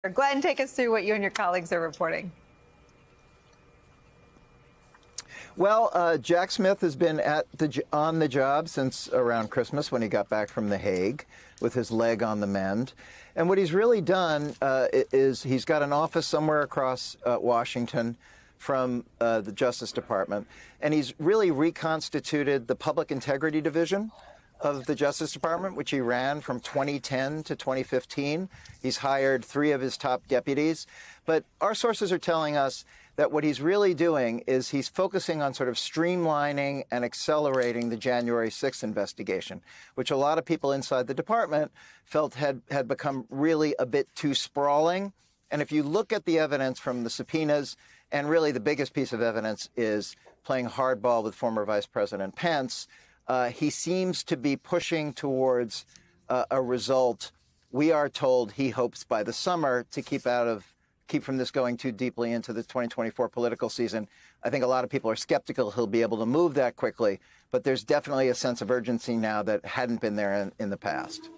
Glenn, take us through what you and your colleagues are reporting. Well, Jack Smith has been on the job since around Christmas when he got back from The Hague with his leg on the mend. And what he's really done is he's got an office somewhere across Washington from the Justice Department, and he's really reconstituted the Public Integrity Division of the Justice Department, which he ran from 2010 to 2015. He's hired 3 of his top deputies. But our sources are telling us that what he's really doing is he's focusing on sort of streamlining and accelerating the January 6th investigation, which a lot of people inside the department felt had become really a bit too sprawling. And if you look at the evidence from the subpoenas, and really the biggest piece of evidence is playing hardball with former Vice President Pence, he seems to be pushing towards a result. We are told he hopes by the summer to keep from this going too deeply into the 2024 political season. I think a lot of people are skeptical he'll be able to move that quickly, but there's definitely a sense of urgency now that hadn't been there in the past.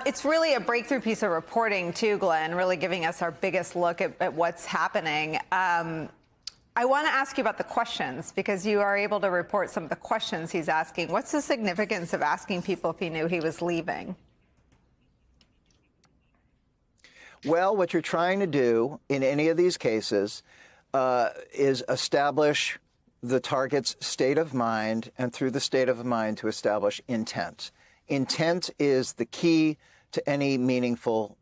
It's really a breakthrough piece of reporting, too, Glenn, really giving us our biggest look at what's happening. I want to ask you about the questions, because you are able to report some of the questions he's asking. What's the significance of asking people if he knew he was leaving? Well, what you're trying to do in any of these cases is establish the target's state of mind, and through the state of mind to establish intent. Intent is the key to any meaningful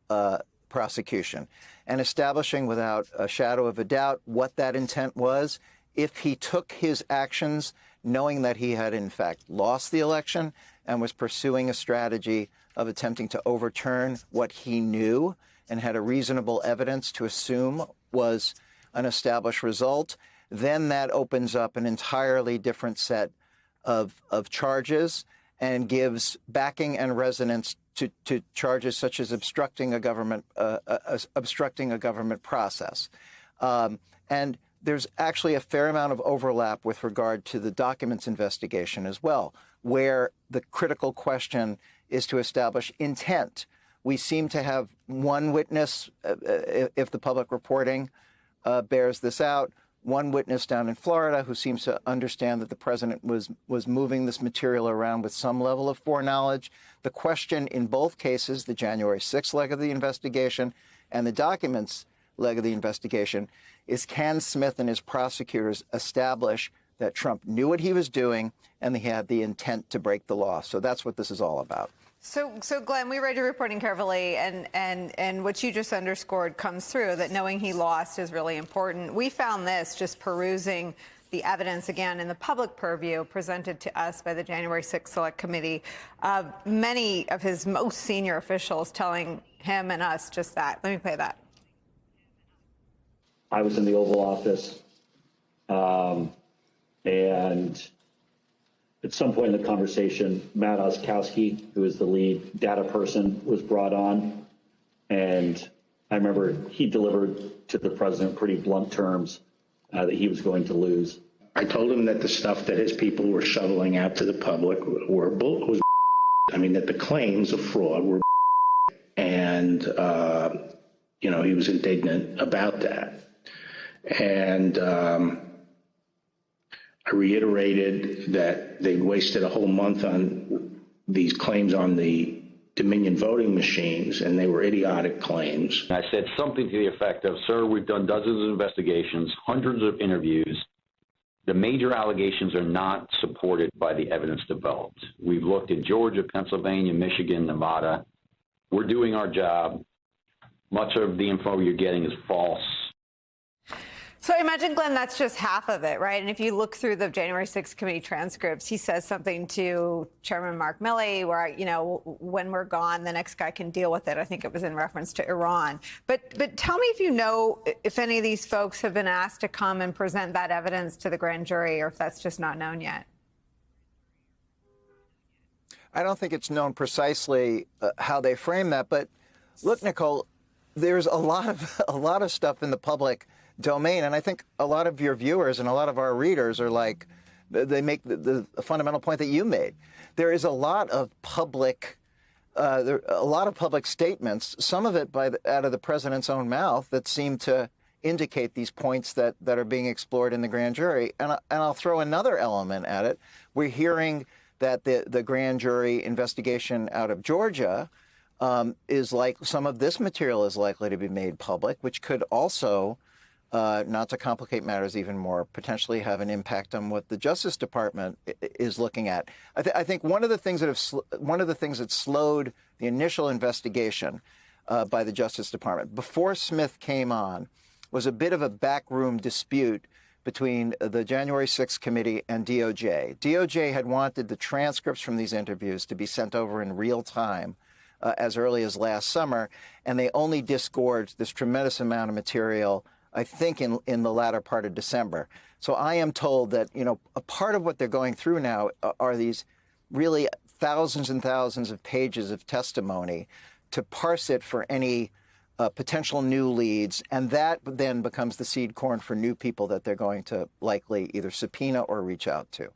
prosecution, and establishing without a shadow of a doubt what that intent was. If he took his actions knowing that he had in fact lost the election and was pursuing a strategy of attempting to overturn what he knew and had a reasonable evidence to assume was an established result, then that opens up an entirely different set of charges and gives backing and resonance to charges such as obstructing a government process. And there's actually a fair amount of overlap with regard to the documents investigation as well, where the critical question is to establish intent. We seem to have one witness, if the public reporting bears this out, one witness down in Florida who seems to understand that the president was moving this material around with some level of foreknowledge. The question in both cases, the January 6th leg of the investigation and the documents leg of the investigation, is can Smith and his prosecutors establish that Trump knew what he was doing and he had the intent to break the law. So that's what this is all about. So Glenn, we read your reporting carefully, and what you just underscored comes through, that knowing he lost is really important. We found this just perusing the evidence again in the public purview presented to us by the January 6th Select Committee. Many of his most senior officials telling him and us just that. Let me play that. I was in the Oval Office, and at some point in the conversation, Matt Oskowski, who is the lead data person, was brought on. And I remember he delivered to the president pretty blunt terms that he was going to lose. I told him that the stuff that his people were shoveling out to the public was I mean, that the claims of fraud were and, he was indignant about that. And I reiterated that they wasted a whole month on these claims on the Dominion voting machines, and they were idiotic claims. I said something to the effect of, sir, we've done dozens of investigations, hundreds of interviews. The major allegations are not supported by the evidence developed. We've looked at Georgia, Pennsylvania, Michigan, Nevada. We're doing our job. Much of the info you're getting is false. So I imagine, Glenn, that's just half of it, right? And if you look through the January 6th committee transcripts, he says something to Chairman Mark Milley where, when we're gone, the next guy can deal with it. I think it was in reference to Iran. But tell me if you know if any of these folks have been asked to come and present that evidence to the grand jury, or if that's just not known yet. I don't think it's known precisely how they frame that. But look, Nicole, there's a lot of stuff in the public domain. And I think a lot of your viewers and a lot of our readers are like, they make the fundamental point that you made. There is a lot of public there are a lot of public statements, some of it out of the president's own mouth, that seem to indicate these points that are being explored in the grand jury. And I'll throw another element at it. We're hearing that the grand jury investigation out of Georgia is like some of this material is likely to be made public, which could also, not to complicate matters even more, potentially have an impact on what the Justice Department is looking at. I think one of the things that slowed the initial investigation by the Justice Department before Smith came on was a bit of a backroom dispute between the January 6th committee and DOJ. DOJ had wanted the transcripts from these interviews to be sent over in real time as early as last summer, and they only disgorged this tremendous amount of material, I think, in the latter part of December. So I am told that, a part of what they're going through now are these really thousands and thousands of pages of testimony to parse it for any potential new leads, and that then becomes the seed corn for new people that they're going to likely either subpoena or reach out to.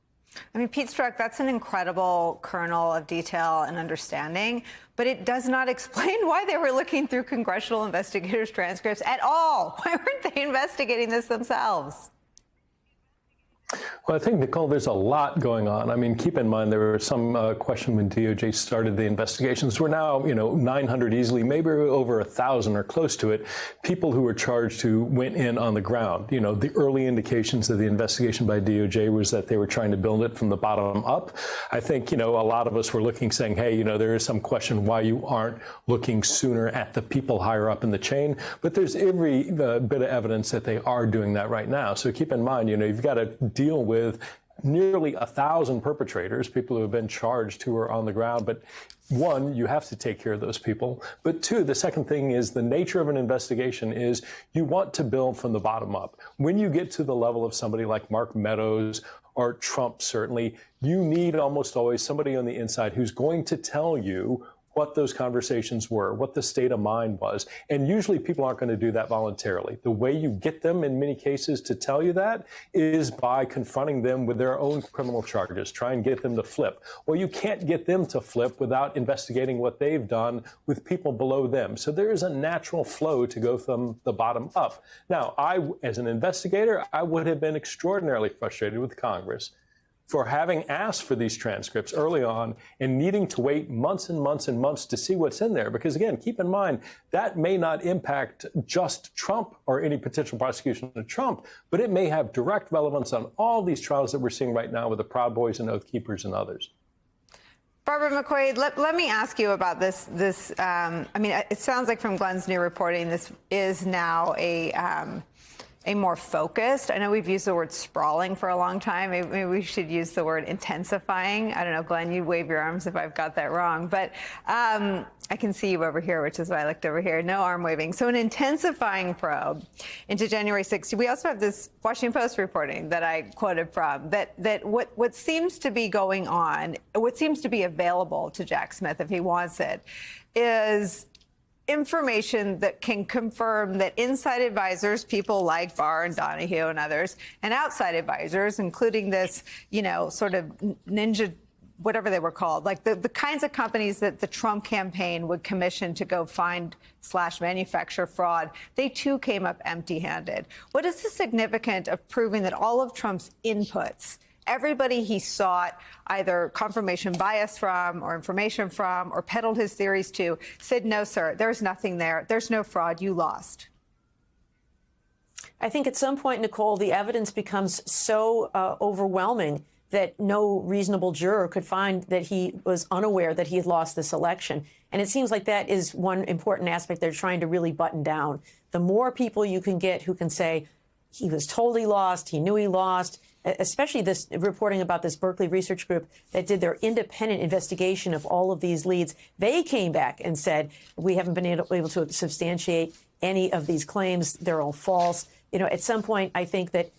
I mean, Pete Strzok, that's an incredible kernel of detail and understanding, but it does not explain why they were looking through congressional investigators' transcripts at all. Why weren't they investigating this themselves? Well, I think, Nicole, there's a lot going on. I mean, keep in mind there was some question when DOJ started the investigations. We're now, 900 easily, maybe over 1,000 or close to it, people who were charged who went in on the ground. The early indications of the investigation by DOJ was that they were trying to build it from the bottom up. I think, a lot of us were looking, saying, hey, there is some question why you aren't looking sooner at the people higher up in the chain. But there's every bit of evidence that they are doing that right now. So keep in mind, you've got to deal with nearly 1,000 perpetrators, people who have been charged who are on the ground. But one, you have to take care of those people. But two, the second thing is the nature of an investigation is you want to build from the bottom up. When you get to the level of somebody like Mark Meadows or Trump, certainly, you need almost always somebody on the inside who's going to tell you what those conversations were, what the state of mind was. And usually people aren't going to do that voluntarily. The way you get them in many cases to tell you that is by confronting them with their own criminal charges, try and get them to flip. Well, you can't get them to flip without investigating what they've done with people below them. So there is a natural flow to go from the bottom up. Now, as an investigator, I would have been extraordinarily frustrated with Congress for having asked for these transcripts early on and needing to wait months and months and months to see what's in there. Because, again, keep in mind, that may not impact just Trump or any potential prosecution of Trump, but it may have direct relevance on all these trials that we're seeing right now with the Proud Boys and Oath Keepers and others. Barbara McQuaid, let me ask you about this. I mean, it sounds like from Glenn's new reporting, this is now a more focused, I know we've used the word sprawling for a long time. Maybe we should use the word intensifying. I don't know, Glenn, you wave your arms if I've got that wrong. But I can see you over here, which is why I looked over here. No arm waving. So an intensifying probe into January 6th. We also have this Washington Post reporting that I quoted from, that what seems to be going on, what seems to be available to Jack Smith if he wants it, is information that can confirm that inside advisors, people like Barr and Donahue and others, and outside advisors, including this, sort of ninja, whatever they were called, like the kinds of companies that the Trump campaign would commission to go find / manufacture fraud, they too came up empty-handed. What is the significance of proving that all of Trump's inputs, everybody he sought either confirmation bias from or information from or peddled his theories to, said, no, sir, there's nothing there. There's no fraud. You lost. I think at some point, Nicole, the evidence becomes so overwhelming that no reasonable juror could find that he was unaware that he had lost this election. And it seems like that is one important aspect they're trying to really button down. The more people you can get who can say he was told he lost, he knew he lost, especially this reporting about this Berkeley Research Group that did their independent investigation of all of these leads. They came back and said, we haven't been able to substantiate any of these claims. They're all false. At some point, I think that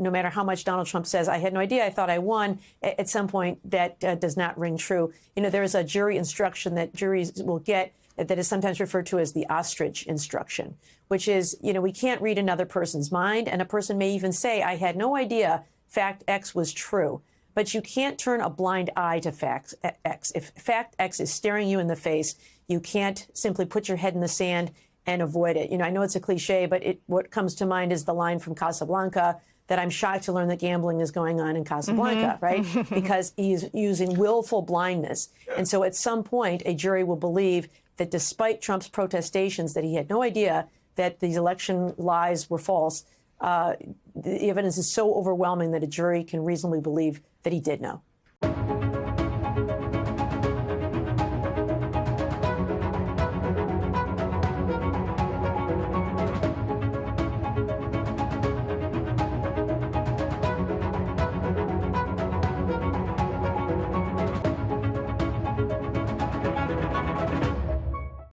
no matter how much Donald Trump says, I had no idea, I thought I won, at some point that does not ring true. There is a jury instruction that juries will get that is sometimes referred to as the ostrich instruction, which is, we can't read another person's mind. And a person may even say, I had no idea fact X was true. But you can't turn a blind eye to fact X. If fact X is staring you in the face, you can't simply put your head in the sand and avoid it. You know, I know it's a cliche, but what comes to mind is the line from Casablanca that I'm shocked to learn that gambling is going on in Casablanca, right? Because he's using willful blindness. And so at some point, a jury will believe that despite Trump's protestations that he had no idea that these election lies were false, the evidence is so overwhelming that a jury can reasonably believe that he did know.